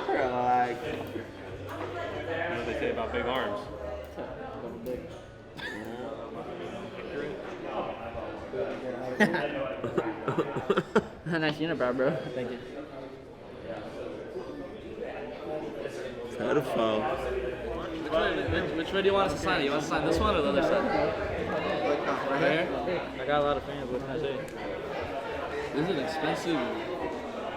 Relax. What do they say about big arms? Nice unibrow, bro. Thank you. Is that a foul? Which way do you want us to sign it? You want us to sign this one or the other side? Right here? I got a lot of fans. What can I say? This is an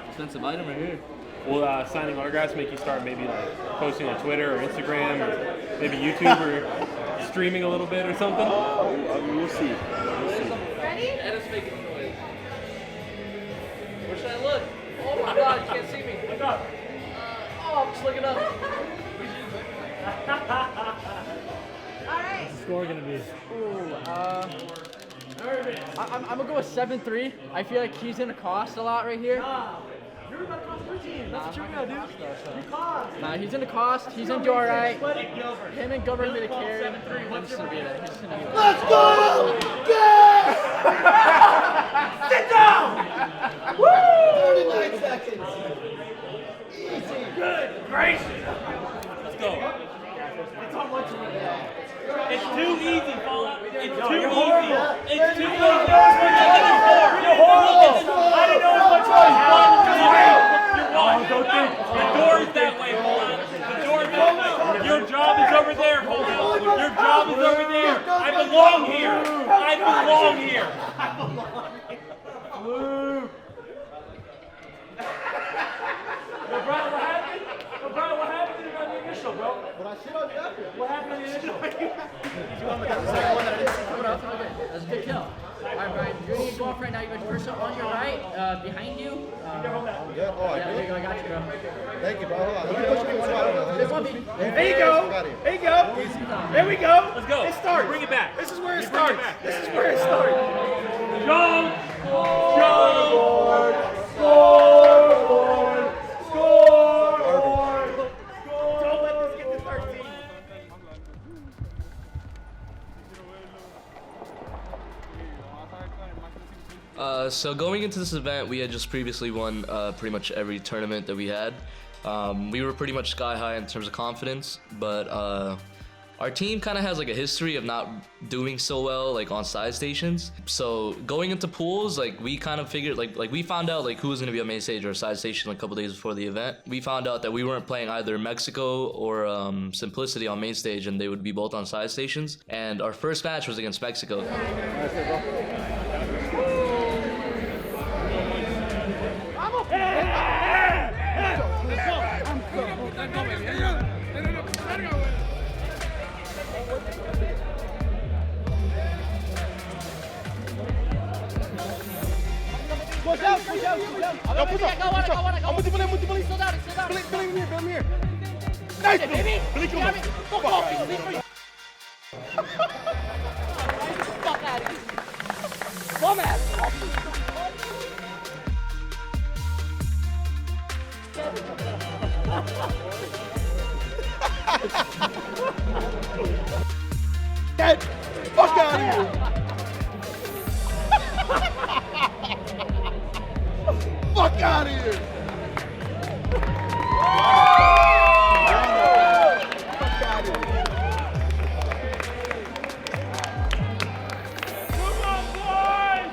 expensive item right here. Will signing autographs make you start maybe like posting on Twitter or Instagram or maybe YouTube or streaming a little bit or something? We'll see. Ready? And it's making noise. Where should I look? Oh my god, you can't see me. Look up. Oh, I'm just looking up. All right. What's the score gonna be? I'm gonna go with 7-3. I feel like he's gonna cost a lot right here. You're about to cost 13. That's what you're gonna do. You cost. Nah, he's gonna cost. He's gonna do all right. Sweaty Gilbert. Him and Gilbert are gonna carry. 7-3. What's your He's just gonna be there. Let's go! Yeah! Sit down! Woo! 39 seconds. Easy. Good gracious. Let's go. It's on one to one. It's too easy, Fallout. It's too easy. You're horrible. It's too easy. You're horrible. I didn't know as much as You're wrong. The door is that way, Fallout. The door is that way. Your job is over there, Fallout. Your job is over there. I belong here. I belong here. Luke. Brian, what happened? Brian, what happened in the initial, bro? What I shit on you after? What happened in the initial? That's a good kill. Alright, Brian, you're gonna go off right now. You got first up on your right, behind you. Yeah, oh, I Yeah, there you go. I got you, bro. Thank you, bro. Hold on. Let me push you one spot. There you go. There you go. There we go. Let's go. It starts. Bring it back. This is where it You bring it starts. back. This is where it starts. Jump! Scoreboard! Scoreboard! Scoreboard! Don't let this get to 13. So going into this event, we had just previously won pretty much every tournament that we had. We were pretty much sky high in terms of confidence, but our team kind of has like a history of not doing so well like on side stations. So going into pools, like we kind of figured like we found out like who was gonna be on main stage or a side station like, a couple days before the event. We found out that we weren't playing either Mexico or Simplicity on main stage, and they would be both on side stations. And our first match was against Mexico. Push out, push out, push out. Go, push out. I'm with you, Still down, still down. Billy here. Nice, baby. Billy, come on. Fuck off, Billy. Fuck out of here. Bum ass. Get fuck out of here. Fuck out of here! Fuck out of here! Come on, boys!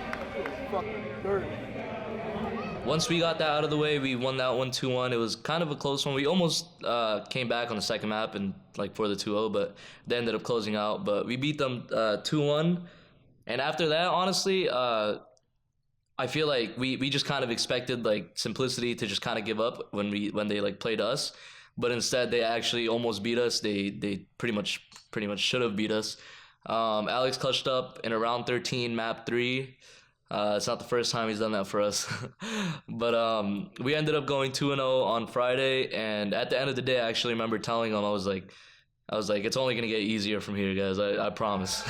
Fucking dirty. Once we got that out of the way, we won that one 2-1. It was kind of a close one. We almost came back on the second map and like for the 2-0, but they ended up closing out. But we beat them 2-1, and after that, honestly, I feel like we just kind of expected like Simplicity to just kind of give up when they like played us, but instead they actually almost beat us. They pretty much should have beat us. Alex clutched up in a round 13 map 3. It's not the first time he's done that for us. But we ended up going 2-0 on Friday, and at the end of the day I actually remember telling him I was like it's only gonna get easier from here, guys. I promise.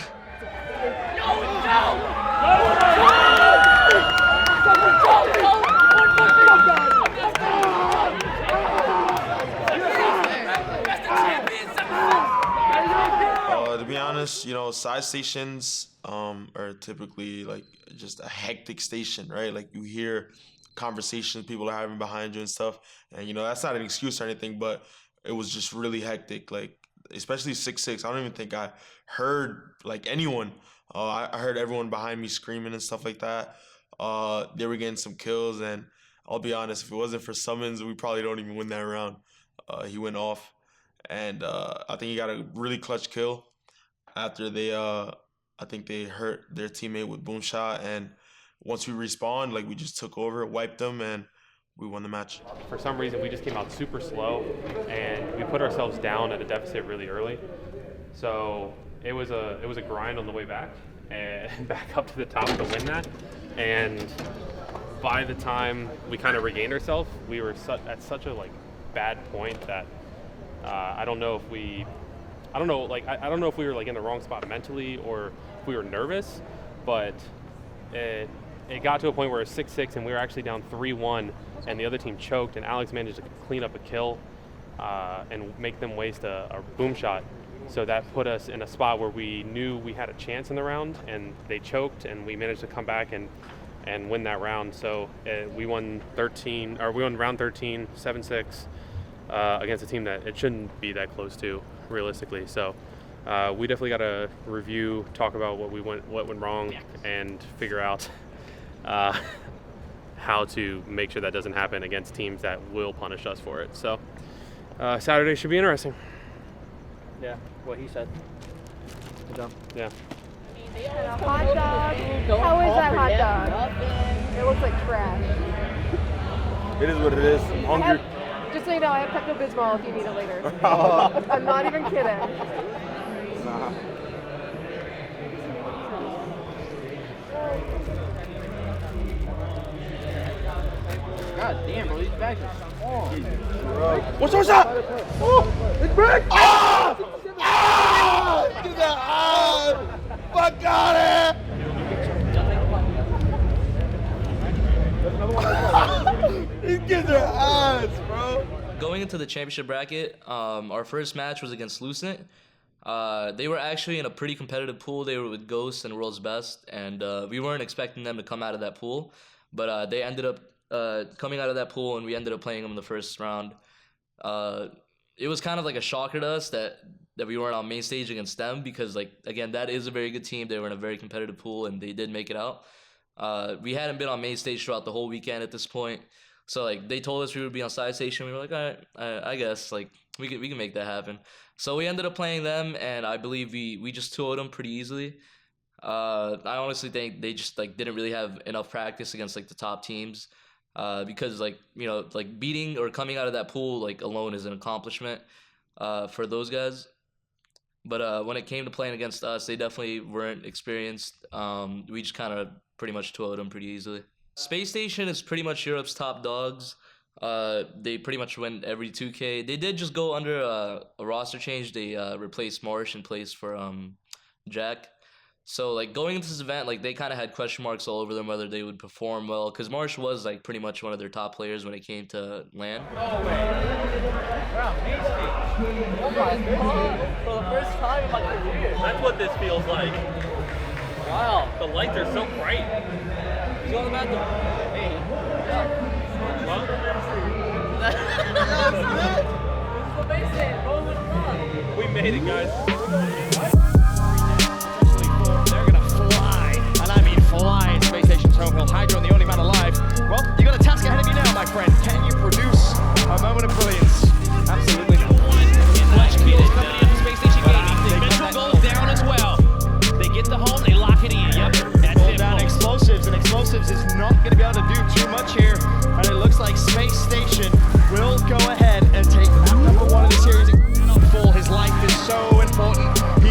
To be honest, you know, side stations are typically like just a hectic station, right? Like you hear conversations people are having behind you and stuff. And, you know, that's not an excuse or anything, but it was just really hectic. Like, especially 6'6". I don't even think I heard, like, anyone. I heard everyone behind me screaming and stuff like that. They were getting some kills, and I'll be honest, if it wasn't for Summons, we probably don't even win that round. He went off, and I think he got a really clutch kill after they, I think they hurt their teammate with boom shot, and once we respawned, like, we just took over, wiped them, and we won the match. For some reason, we just came out super slow, and we put ourselves down at a deficit really early. So it was a grind on the way back and back up to the top to win that. And by the time we kind of regained ourselves, we were at such a like bad point that I don't know if we were like in the wrong spot mentally or if we were nervous, but it got to a point where it was 6-6 and we were actually down 3-1, and the other team choked, and Alex managed to clean up a kill and make them waste a boom shot. So that put us in a spot where we knew we had a chance in the round, and they choked, and we managed to come back and win that round. So we won round 13, 7-6 against a team that it shouldn't be that close to, realistically. So we definitely got to review, talk about what went wrong, and figure out how to make sure that doesn't happen against teams that will punish us for it. So Saturday should be interesting. Yeah, what he said. Good job. Yeah. A hot dog. How is that hot dog? It looks like trash. It is what it is. I'm hungry. Just so you know, I have Pepto-Bismol if you need it later. I'm not even kidding. God damn, bro, these bags are strong. What's up? Oh, it's back! Ah! Ah! Get that! Ah! Fuck out of here! These kids are ass, bro. Going into the championship bracket, our first match was against Lucent. They were actually in a pretty competitive pool. They were with Ghost and World's Best, and we weren't expecting them to come out of that pool, but they ended up coming out of that pool, and we ended up playing them in the first round. It was kind of like a shocker to us that we weren't on main stage against them, because, like, again, that is a very good team. They were in a very competitive pool, and they did make it out. We hadn't been on main stage throughout the whole weekend at this point, so, like, they told us we would be on side station. We were like, all right, I guess, like, we can make that happen. So we ended up playing them, and I believe we just 2-0'd them pretty easily. I honestly think they just, like, didn't really have enough practice against, like, the top teams. Because, like, you know, like, beating or coming out of that pool, like, alone is an accomplishment for those guys. But when it came to playing against us, they definitely weren't experienced. We just kind of pretty much 2-0'd them pretty easily. Space Station is pretty much Europe's top dogs. They pretty much win every 2K. They did just go under a roster change. They replaced Marsh in place for Jack. So, like, going into this event, like, they kind of had question marks all over them whether they would perform well, because Marsh was, like, pretty much one of their top players when it came to LAN. Oh my god, for the first time in my career. That's what this feels like. Wow. The lights are so bright. He's on the bathroom. Hey. Well, This is the basement. Bro, what's wrong? we made it, guys. They're gonna fly, and I mean fly in Space Station's home hill. Hydro, the only man alive. Well, you got a task ahead of you now, my friend. Can you produce a moment of brilliance? Absolutely not. Flash Beatles coming in from Space Station Gaming. Mitchell goes down as well. They get the home, they lock it in. Yep, that's it. Down explosives, and explosives is not going to be able to do too much here. And it looks like Space Station will go ahead and take map number 1 of the series. Full, his life is so important. He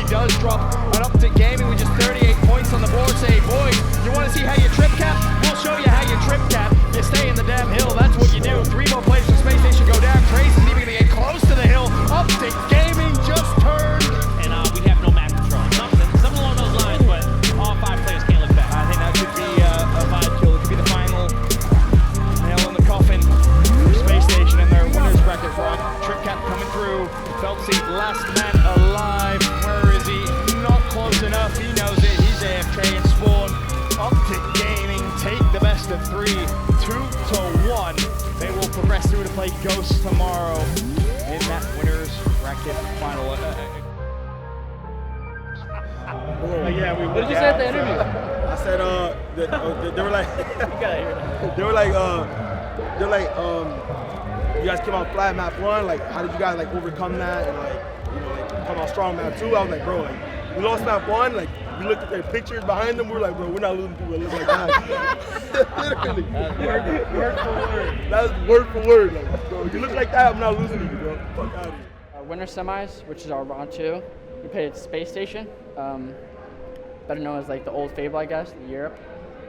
play Ghost tomorrow in that winners bracket final. What did you say at the interview? I said, they were like, you guys came out flat map 1. Like, how did you guys like overcome that and like, you know, like come out strong map 2? I was like, bro, like we lost map 1. Like we looked at their pictures behind them. We were like, bro, we're not losing people that look like that. Literally, word for word. That was word for word. Like, bro, you look like that, I'm not losing you, bro. Fuck out of here. Our winter semis, which is our round 2, we played at Space Station, better known as like the old Fable, I guess, in Europe.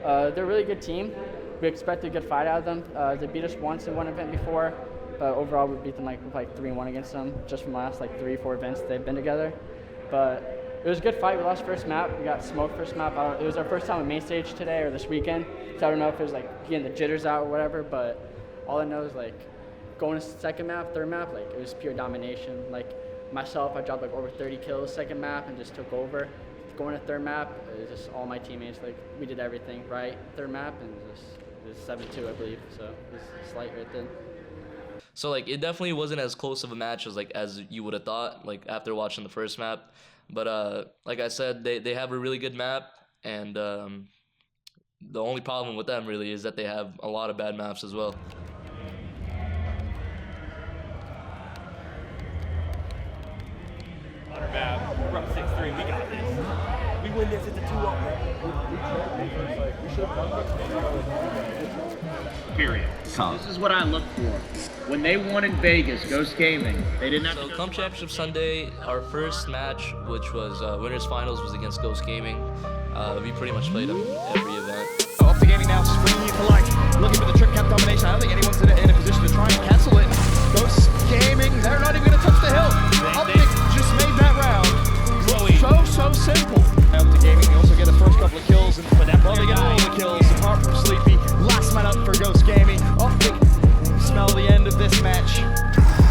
They're a really good team. We expect a good fight out of them. They beat us once in one event before, but overall we beat them like 3-1 against them, just from the last like 3-4 events they've been together. But it was a good fight. We lost first map. We got smoked first map. It was our first time on main stage today or this weekend, so I don't know if it was like getting the jitters out or whatever. But all I know is like going to second map, third map, like it was pure domination. Like myself, I dropped like over 30 kills second map and just took over. Going to third map, it was just all my teammates. Like we did everything right. Third map and it was 7-2, I believe. So it was slight right then. So like it definitely wasn't as close of a match as you would have thought like after watching the first map. But like I said, they have a really good map, and the only problem with them really is that they have a lot of bad maps as well. Map. We're up 6-3. We got this. We win this. It's a 2-0. Period. This is what I look for. When they won in Vegas, Ghost Gaming, they didn't have So come Championship Sunday, our first match, which was winners finals, was against Ghost Gaming. We pretty much played them every event. Off the gaming now, springing into like looking for the trip cap domination. I don't think anyone's in a position to try and cancel it. Ghost Gaming, they're not even going to touch the hill. Optic just made that round. So simple. Up to gaming, they also get the first couple of kills, and probably get all the kills apart from Sleepy. Last man up for Ghost Gaming. Optic smell the end of this match.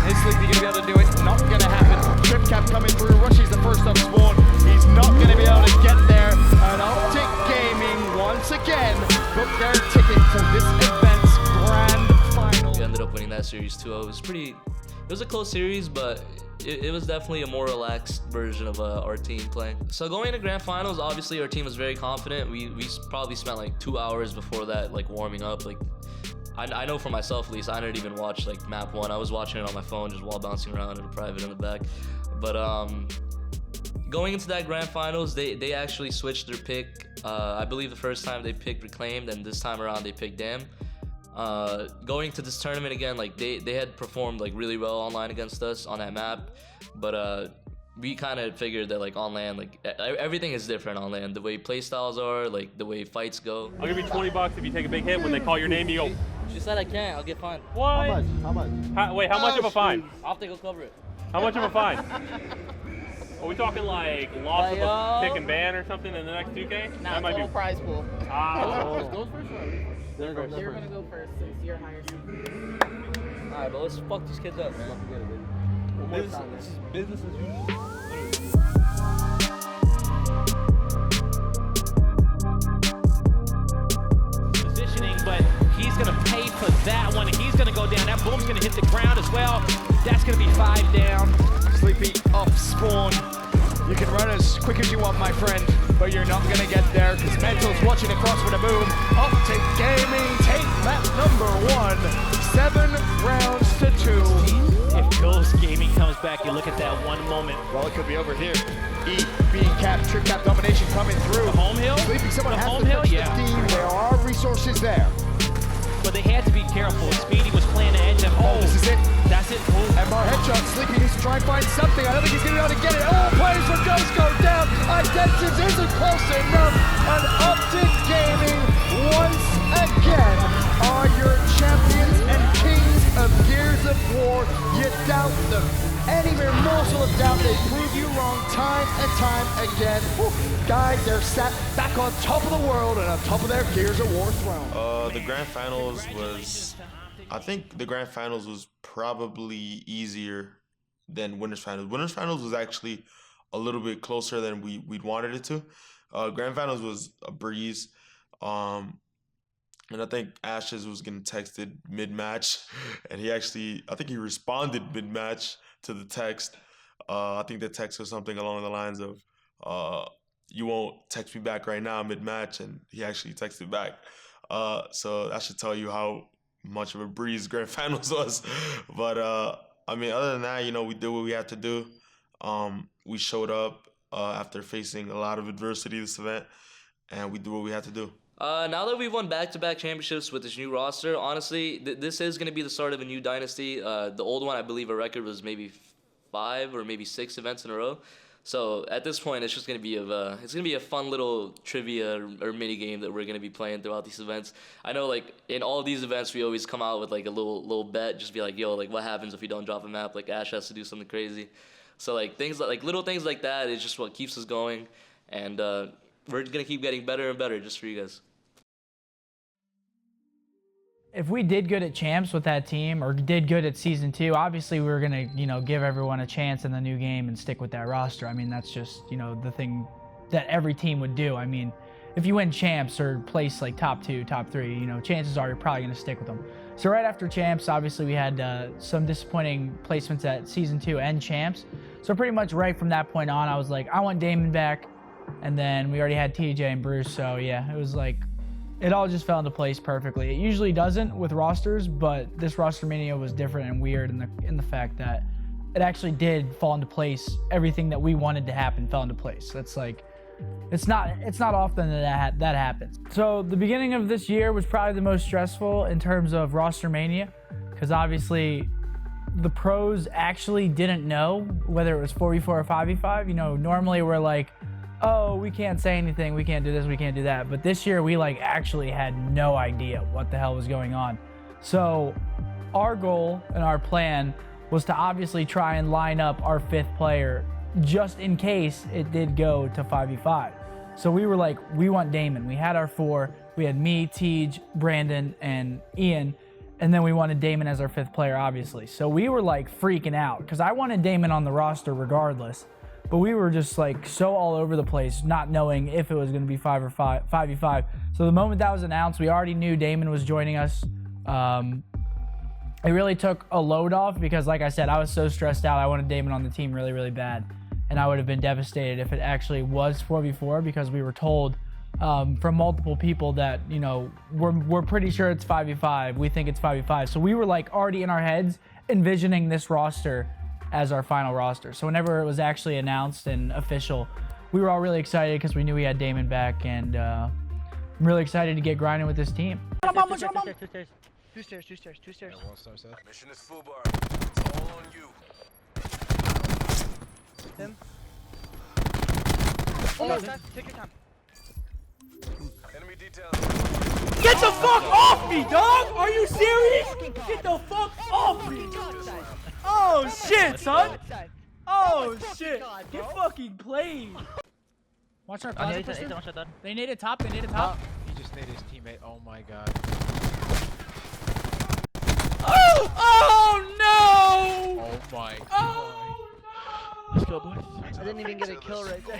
Is Sleepy going to be able to do it? Not going to happen. Trip cap coming through. Rushy's the first up spawn. He's not going to be able to get there. And Optic Gaming once again booked their ticket to this event's grand final. We ended up winning that series 2-0. It was a close series, but it was definitely a more relaxed version of our team playing. So going into grand finals, obviously our team was very confident. We probably spent like 2 hours before that like warming up. Like I know for myself at least, I didn't even watch like map 1. I was watching it on my phone just while bouncing around in a private in the back. But going into that grand finals, they actually switched their pick. I believe the first time they picked Reclaimed, and this time around they picked Dam. Going to this tournament again, like they had performed like really well online against us on that map, but we kind of figured that like on land, like everything is different on land. The way play styles are, like the way fights go. I'll give you $20 if you take a big hit. When they call your name, you go. She said I can't. I'll get fined. What? How much? Wait, how much of a fine? I'll have to go cover it. How much of a fine? Are we talking like loss of a pick and ban or something in the next 2K? Nah, total prize pool. Ah. Goes first or You're gonna go first since you're higher. Alright, but let's fuck these kids up, man. This is business as usual. Positioning, but he's going to pay for that one. He's going to go down. That boom's going to hit the ground as well. That's going to be 5 down. Sleepy off spawn. You can run as quick as you want, my friend, but you're not going to get there because Mental's watching across with a boom. Optic Gaming take map number 1. 7 rounds to 2. If Ghost Gaming comes back, you look at that one moment. Well, it could be over here. E being capped, trip cap domination coming through. The home hill? Sleepy, someone The has home to hill? touch Yeah. the team. There are resources there. But they had to be careful. Speedy was playing the edge of This is it. That's it. MR headshot. Sleepy needs to try and find something. I don't think he's going to be able to get it. Oh, players from Ghost go down. Identities isn't close enough. And Optic Gaming once again are your champions and kings of Gears of War. You doubt them. Any mere morsel of doubt, they prove you wrong time and time again. Whew. Guys, they're sat back on top of the world and on top of their Gears of War throne. The grand finals was, I think the grand finals was probably easier than winners finals. Winners finals was actually a little bit closer than we'd wanted it to. Grand finals was a breeze. And I think Ashes was getting texted mid-match, and I think he responded mid-match to the text. I think the text was something along the lines of, you won't text me back right now mid-match, and he actually texted back. So that should tell you how much of a breeze Grand Finals was. But, I mean, other than that, we did what we had to do. We showed up after facing a lot of adversity this event, and we did what we had to do. Now that we've won back-to-back championships with this new roster, honestly, this is going to be the start of a new dynasty. The old one, I believe, a record was maybe 5 or maybe 6 events in a row. So at this point, it's just going to be a fun little trivia or mini game that we're going to be playing throughout these events. I know, like, in all these events, we always come out with like a little bet, just be like, yo, like, what happens if we don't drop a map? Like, Ash has to do something crazy. So like little things like that is just what keeps us going, and we're going to keep getting better and better just for you guys. If we did good at champs with that team, or did good at season 2, obviously we were gonna, give everyone a chance in the new game and stick with that roster. I mean, that's just, the thing that every team would do. I mean, if you win champs or place like top 2, top 3, chances are you're probably gonna stick with them. So right after champs, obviously we had some disappointing placements at season 2 and champs. So pretty much right from that point on, I was like, I want Damon back, and then we already had TJ and Bruce. So yeah, it was like, it all just fell into place perfectly. It usually doesn't with rosters, but this roster mania was different and weird in the fact that it actually did fall into place. Everything that we wanted to happen fell into place. That's like, it's not often that happens. So the beginning of this year was probably the most stressful in terms of roster mania, because obviously the pros actually didn't know whether it was 4v4 or 5v5. Normally we're like, oh, we can't say anything, we can't do this, we can't do that. But this year we actually had no idea what the hell was going on. So our goal and our plan was to obviously try and line up our 5th player just in case it did go to 5v5. So we were like, we want Damon. We had our 4. We had me, Tej, Brandon, and Ian. And then we wanted Damon as our 5th player, obviously. So we were freaking out because I wanted Damon on the roster regardless. But we were just so all over the place, not knowing if it was going to be 5v5. So the moment that was announced, we already knew Damon was joining us. It really took a load off because, like I said, I was so stressed out. I wanted Damon on the team really, really bad. And I would have been devastated if it actually was 4v4 because we were told from multiple people that, we're pretty sure it's 5v5. We think it's 5v5. So we were already in our heads envisioning this roster as our final roster. So whenever it was actually announced and official, we were all really excited because we knew we had Damon back, and I'm really excited to get grinding with this team. Two stairs. Mission is full bar. It's all on you. Him. Take your time. Enemy detail. Get the fuck off me, dog! Are you serious? Get the fuck off me! Oh shit, son! Oh shit! Get fucking played! Watch our closet. They need a top. He just made his teammate. Oh my god. Oh! Oh no! Oh my god. Oh no! Let's go, boys. I didn't even get a kill right there.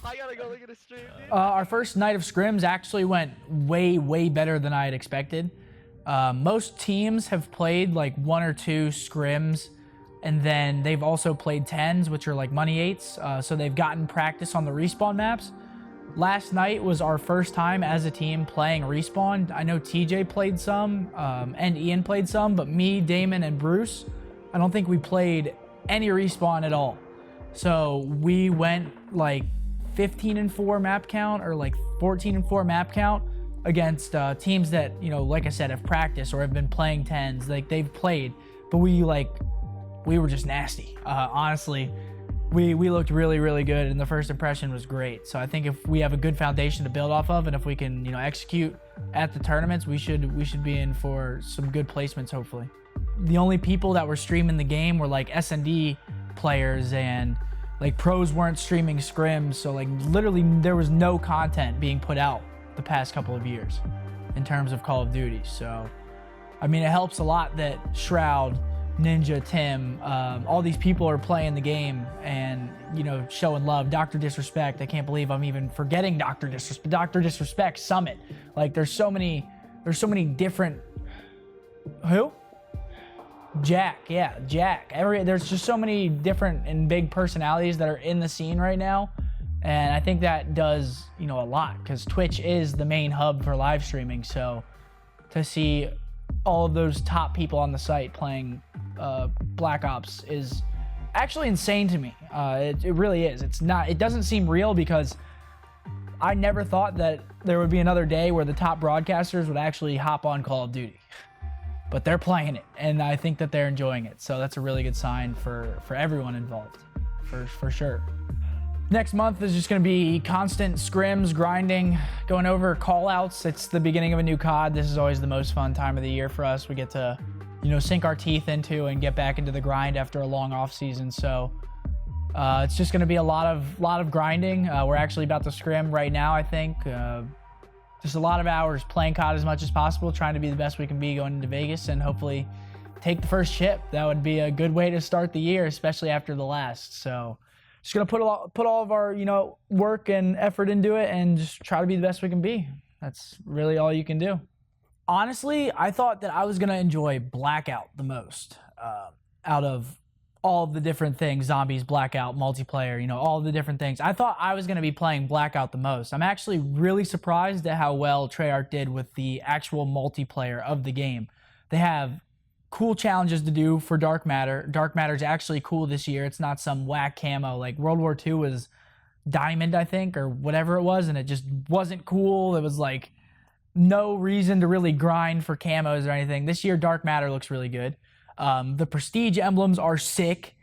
I gotta go look at the stream, dude. Our first night of scrims actually went way, way better than I had expected. Most teams have played 1 or 2 scrims, and then they've also played 10s, which are money 8s. So they've gotten practice on the respawn maps. Last night was our first time as a team playing respawn. I know TJ played some, and Ian played some, but me, Damon, and Bruce, I don't think we played any respawn at all. So we went 15-4 map count, or 14-4 map count against teams that, like I said, have practiced or have been playing 10s. They've played, but we were just nasty. Honestly, we looked really, really good, and the first impression was great. So I think if we have a good foundation to build off of, and if we can, execute at the tournaments, we should be in for some good placements, hopefully. The only people that were streaming the game were S&D players, and pros weren't streaming scrims. So literally there was no content being put out the past couple of years in terms of Call of Duty. So I mean, it helps a lot that Shroud, Ninja, Tim, all these people are playing the game and, showing love. Dr. Disrespect, I can't believe I'm even forgetting Dr. Disrespect Summit. There's so many there's so many different, who? Jack, yeah, Jack. There's just so many different and big personalities that are in the scene right now. And I think that does, you know, a lot, because Twitch is the main hub for live streaming. So to see all of those top people on the site playing Black Ops is actually insane to me. It really is. It doesn't seem real, because I never thought that there would be another day where the top broadcasters would actually hop on Call of Duty. But they're playing it, and I think that they're enjoying it. So that's a really good sign for everyone involved, for sure. Next month is just going to be constant scrims, grinding, going over call-outs. It's the beginning of a new COD. This is always the most fun time of the year for us. We get to, you know, sink our teeth into and get back into the grind after a long off season. So it's just going to be a lot of grinding. We're actually about to scrim right now, I think. Just a lot of hours playing COD as much as possible, trying to be the best we can be going into Vegas, and hopefully take the first chip. That would be a good way to start the year, especially after the last. So just gonna put all of our, you know, work and effort into it, and just try to be the best we can be. That's really all you can do. Honestly, I thought that I was gonna enjoy Blackout the most out of all of the different things, zombies, Blackout, multiplayer, you know, all the different things. I thought I was going to be playing Blackout the most. I'm actually really surprised at how well Treyarch did with the actual multiplayer of the game. They have cool challenges to do for Dark Matter. Dark Matter's actually cool this year. It's not some whack camo. Like World War II was Diamond, I think, or whatever it was, and it just wasn't cool. It was like no reason to really grind for camos or anything. This year, Dark Matter looks really good. The Prestige emblems are sick.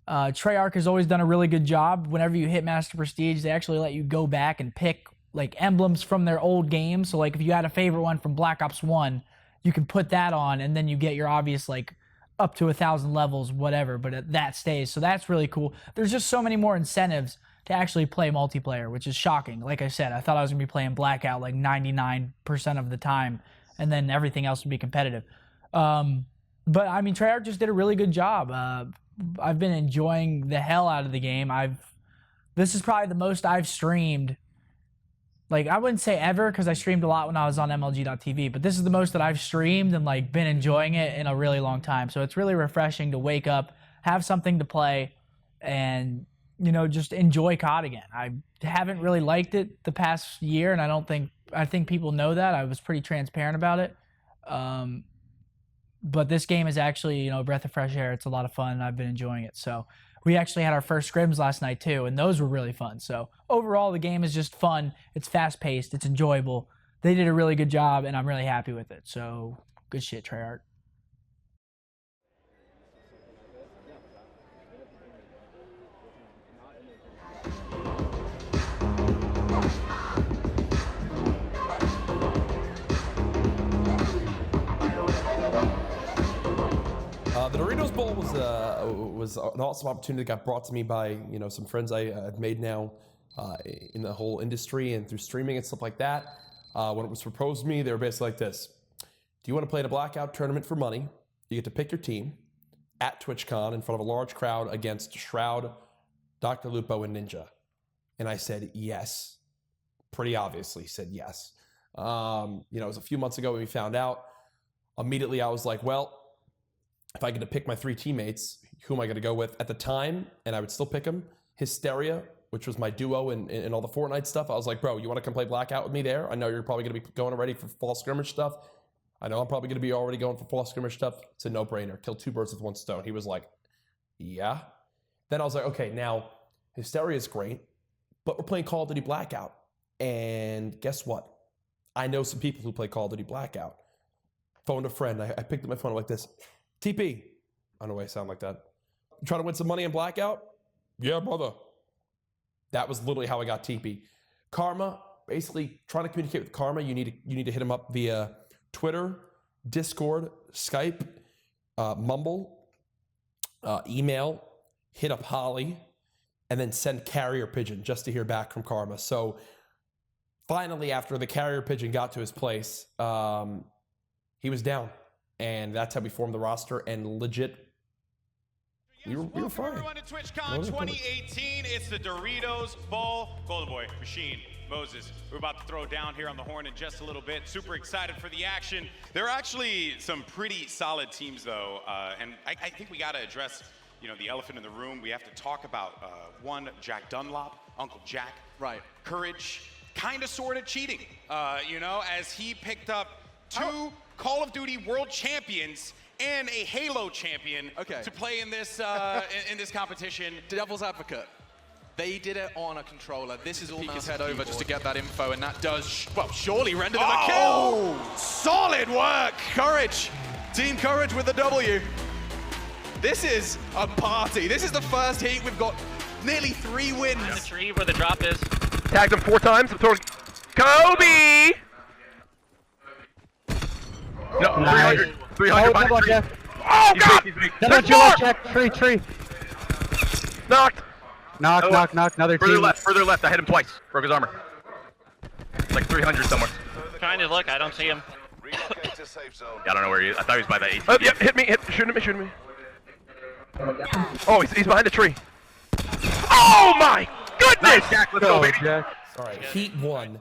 Treyarch has always done a really good job. Whenever you hit Master Prestige, they actually let you go back and pick like emblems from their old games. So like if you had a favorite one from Black Ops 1, you can put that on, and then you get your obvious like up to 1,000 levels, whatever, but that stays. So that's really cool. There's just so many more incentives to actually play multiplayer, which is shocking. Like I said, I thought I was gonna be playing Blackout like 99% of the time, and then everything else would be competitive. But I mean, Treyarch just did a really good job. I've been enjoying the hell out of the game. This is probably the most I've streamed. Like, I wouldn't say ever, because I streamed a lot when I was on MLG.TV, but this is the most that I've streamed and like been enjoying it in a really long time. So it's really refreshing to wake up, have something to play, and, you know, just enjoy COD again. I haven't really liked it the past year, and I think people know that. I was pretty transparent about it. But this game is actually, you know, a breath of fresh air. It's a lot of fun, and I've been enjoying it. So we actually had our first scrims last night too, and those were really fun. So overall, the game is just fun. It's fast-paced. It's enjoyable. They did a really good job, and I'm really happy with it. So good shit, Treyarch. The Doritos Bowl was an awesome opportunity that got brought to me by, you know, some friends I've made now in the whole industry and through streaming and stuff like that. When it was proposed to me, they were basically like this: do you want to play in a Blackout tournament for money? You get to pick your team at TwitchCon in front of a large crowd against Shroud, Dr. Lupo, and Ninja. And I said yes. Pretty obviously said yes. You know, it was a few months ago when we found out. Immediately I was like, well, if I get to pick my 3 teammates, who am I going to go with at the time? And I would still pick them. Hysteria, which was my duo and all the Fortnite stuff. I was like, bro, you want to come play Blackout with me there? I know you're probably going to be going already for fall skirmish stuff. I know I'm probably going to be already going for fall skirmish stuff. It's a no-brainer. Kill 2 birds with 1 stone. He was like, yeah. Then I was like, okay, now Hysteria is great, but we're playing Call of Duty Blackout. And guess what? I know some people who play Call of Duty Blackout. Phoned a friend. I picked up my phone like this. TP. I don't know why I sound like that. You trying to win some money in Blackout? Yeah, brother. That was literally how I got TP. Karma, basically trying to communicate with Karma, you need to hit him up via Twitter, Discord, Skype, Mumble, email, hit up Holly, and then send carrier pigeon just to hear back from Karma. So finally, after the carrier pigeon got to his place, he was down. And that's how we formed the roster, and legit, we were fine. Everyone to TwitchCon 2018. It's the Doritos Bowl. Golden Boy, Machine. Moses, we're about to throw down here on the horn in just a little bit. Super excited for the action. There are actually some pretty solid teams, though, and I think we got to address, you know, the elephant in the room. We have to talk about one, Jack Dunlop, Uncle Jack. Right. Courage, kind of, sort of cheating, you know, as he picked up 2 Call of Duty World Champions and a Halo champion to play in this in this competition. Devil's advocate. They did it on a controller. This is all peek his head over just to get that info, and that does, well, surely render them a kill. Solid work, Courage. Team Courage with the W. This is a party. This is the first heat. We've got nearly 3 wins. The tree where the drop is. Tagged him 4 times. I'm throwing Kobe! No, Nice. 300 behind the tree. Oh, He's God! weak, he's weak. Double check. Tree. Knocked. Knock. Another Further team. left. I hit him twice. Broke his armor. It's like 300 somewhere. Trying to look, I don't see him. Yeah, I don't know where he is. I thought he was by that AT. Yep, hit me. Shoot me. Oh, he's behind the tree. Oh my goodness! Nice, Jack, let's go, baby. Sorry, Heat 1.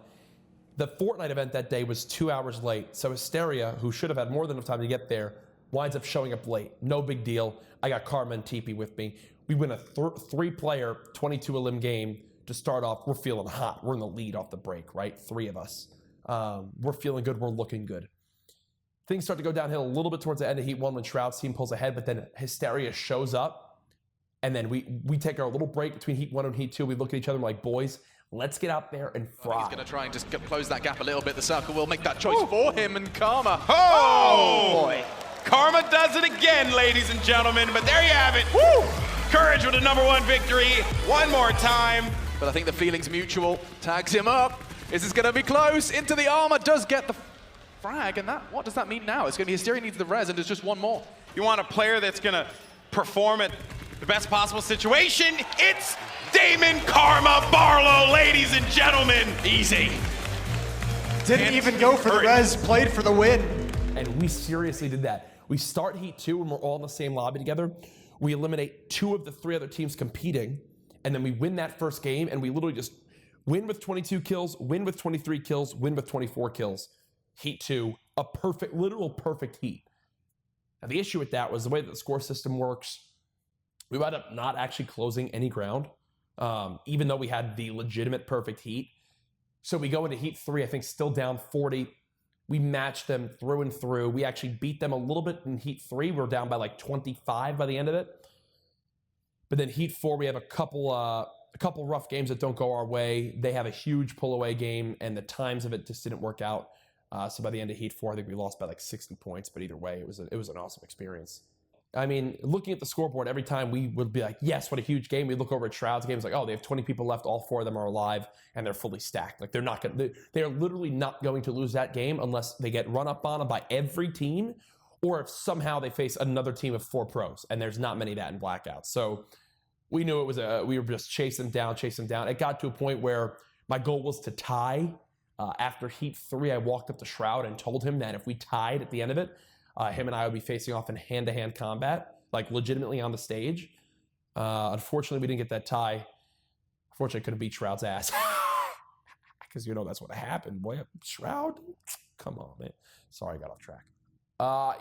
The Fortnite event that day was 2 hours late, so Hysteria, who should have had more than enough time to get there, winds up showing up late. No big deal. I got Karma and TP with me. We win a 3-player, 22-elim game to start off. We're feeling hot. We're in the lead off the break, right? 3 of us. We're feeling good. We're looking good. Things start to go downhill a little bit towards the end of Heat 1 when Shroud's team pulls ahead, but then Hysteria shows up, and then we take our little break between Heat 1 and Heat 2. We look at each other and we're like, boys, let's get out there and fry. He's going to try and just close that gap a little bit. The circle will make that choice for him, and Karma. Oh boy. Karma does it again, ladies and gentlemen, but there you have it. Woo! Courage with a #1 victory, one more time. But I think the feeling's mutual. Tags him up. Is this going to be close? Into the armor, does get the frag, and what does that mean now? It's going to be Hysteria needs the res, and there's just one more. You want a player that's going to perform at the best possible situation? It's Damon Karma Barlow, ladies and gentlemen. Easy. Didn't even go for the res, played for the win. And we seriously did that. We start Heat 2 and we're all in the same lobby together. We eliminate 2 of the 3 other teams competing, and then we win that first game, and we literally just win with 22 kills, win with 23 kills, win with 24 kills. Heat 2, a perfect, literal perfect heat. Now the issue with that was the way that the score system works. We wound up not actually closing any ground, even though we had the legitimate perfect heat. So we go into Heat 3, I think still down 40. We matched them through and through. We actually beat them a little bit in Heat 3. We were down by like 25 by the end of it. But then Heat 4, we have a couple rough games that don't go our way. They have a huge pull-away game, and the times of it just didn't work out. So by the end of Heat 4, I think we lost by like 60 points. But either way, it was an awesome experience. I mean, looking at the scoreboard, every time we would be like, yes, what a huge game. We look over at Shroud's game, it's like, oh, they have 20 people left. All 4 of them are alive, and they're fully stacked. Like, they're literally not going to lose that game unless they get run up on them by every team, or if somehow they face another team of 4 pros, and there's not many of that in Blackout. So we knew it was we were just chasing them down. It got to a point where my goal was to tie. After Heat 3, I walked up to Shroud and told him that if we tied at the end of it, him and I would be facing off in hand-to-hand combat, like legitimately on the stage. Unfortunately, we didn't get that tie. Unfortunately, I couldn't beat Shroud's ass. Because, you know, that's what happened. Boy, Shroud? Come on, man. Sorry, I got off track.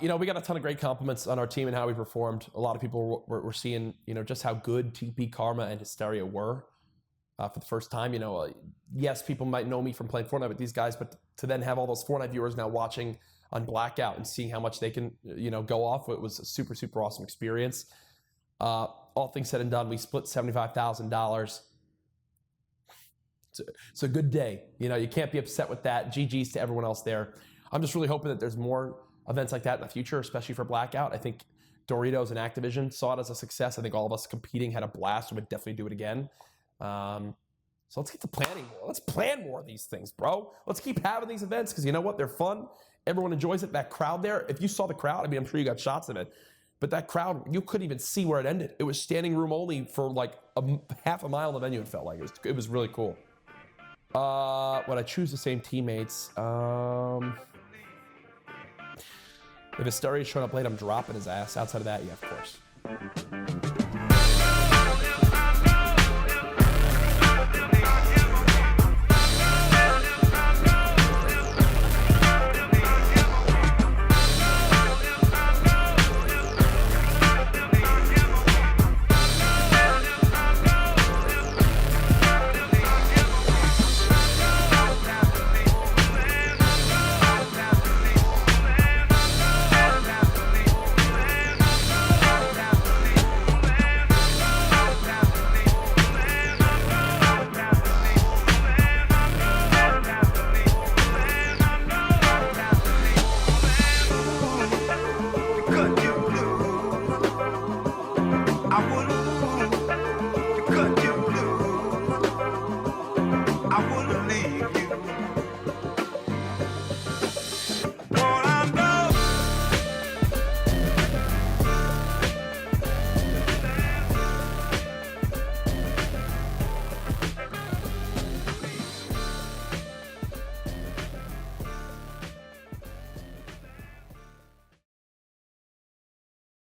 You know, we got a ton of great compliments on our team and how we performed. A lot of people were seeing, you know, just how good TP, Karma, and Hysteria were for the first time. You know, yes, people might know me from playing Fortnite with these guys, but to then have all those Fortnite viewers now watching on Blackout and seeing how much they can, you know, go off, it was a super, super awesome experience. All things said and done, we split $75,000. It's a good day. You know, you can't be upset with that. GG's to everyone else there. I'm just really hoping that there's more events like that in the future, especially for Blackout. I think Doritos and Activision saw it as a success. I think all of us competing had a blast and would definitely do it again. So let's get to planning more. Let's plan more of these things, bro. Let's keep having these events because you know what? They're fun. Everyone enjoys it. That crowd there, if you saw the crowd, I mean, I'm sure you got shots of it, but that crowd, you couldn't even see where it ended. It was standing room only for like half a mile of the venue, it felt like. It was really cool. Would I choose the same teammates? If Hysteria's showing up late, I'm dropping his ass. Outside of that, yeah, of course.